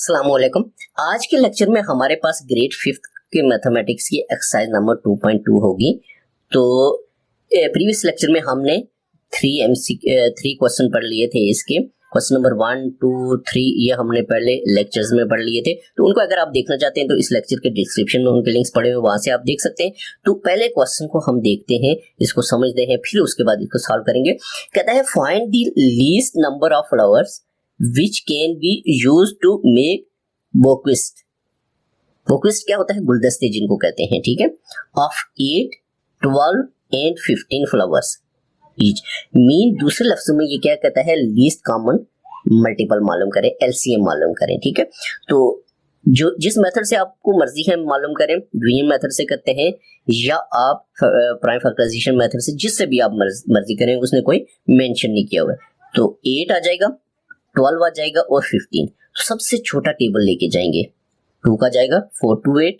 अस्सलामुअलैकुम। आज के लेक्चर में हमारे पास ग्रेड 5th के मैथमेटिक्स की एक्सरसाइज नंबर 2.2 होगी। तो प्रीवियस लेक्चर में हमने 3 क्वेश्चन पढ़ लिए थे। इसके क्वेश्चन नंबर 1, 2, 3 ये हमने पहले लेक्चर्स में पढ़ लिए थे। तो उनको अगर आप देखना चाहते हैं तो इस लेक्चर के डिस्क्रिप्शन में उनके लिंक्स पड़े हुए, वहां से आप देख सकते हैं। तो पहले क्वेश्चन को हम देखते हैं, इसको समझते हैं, फिर उसके बाद इसको सॉल्व करेंगे। कहता है find the least number of flowers which can be used to make bouquet। bouquet क्या होता है? गुलदस्ते जिनको कहते हैं, ठीक है। of 8, 12 and 15 flowers each। Mean दूसरे लफ्जों में ये क्या कहता है? लीस्ट कॉमन मल्टीपल मालूम करें, एलसीएम मालूम करें, ठीक है। तो जो जिस मेथड से आपको मर्जी है मालूम करें, ड्यूइंग मेथड से करते हैं या आप प्राइम फैक्टराइजेशन मेथड से, जिससे भी आप मर्जी करें, उसने कोई मेंशन नहीं किया हुआ है। तो 8 आ जाएगा, 12 आ जाएगा और 15। तो सबसे छोटा टेबल लेके जाएंगे, 2 का जाएगा, 4 to 8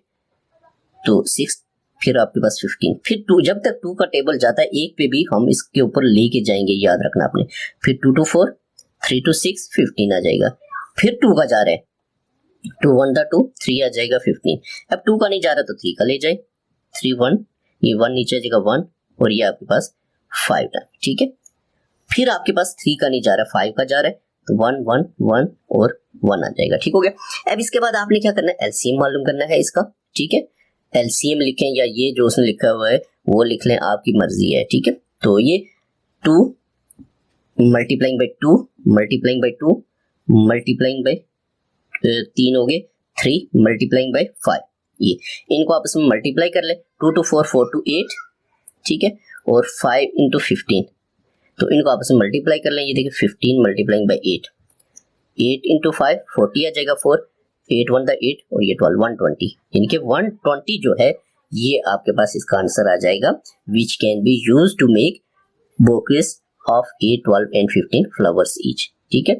तो 6, फिर आपके पास 15, फिर 2। जब तक 2 का टेबल जाता है 1 पे भी हम इसके ऊपर लेके जाएंगे, याद रखना आपने। फिर 2 to 4, 3 to 6, 15 आ जाएगा। फिर 2 का जा रहा है, 2 1 था 2, 3 आ जाएगा 15। अब 2 का नहीं जा रहा तो 3 का ले जाए, 3 1, ये 1 नीचे आ जाएगा 1 और ये आपके पास 5 था, ठीक है। फिर आपके पास 3 का नहीं जा रहा, 5 का जा रहा है, तो 1 1 1 और 1 आ जाएगा, ठीक हो गया। अब इसके बाद आपने क्या करना है? एलसीएम मालूम करना है इसका, ठीक है। एलसीएम लिखें या ये जो उसने लिखा हुआ है वो लिख लें, आपकी मर्जी है, ठीक है। तो ये 2 multiplying by 2 multiplying by 2 multiplying by 3 हो गए, 3 मल्टीप्लाइंग बाई 5। ये इनको आपस में मल्टीप्लाई कर ले, 2 to 4, 4 to 8, ठीक है, और 5 into 15। तो इनको आपस में मल्टीप्लाई कर लें। ये देखिए 15 मल्टीप्लाइंग बाई 8, 8 into 5 40 आ जाएगा, 4 8 1 8 और ये 12 120। इनके 120 जो है ये आपके पास इसका आंसर आ जाएगा, which can be use to make bouquets of 8, 12 and 15 flowers each, ठीक है।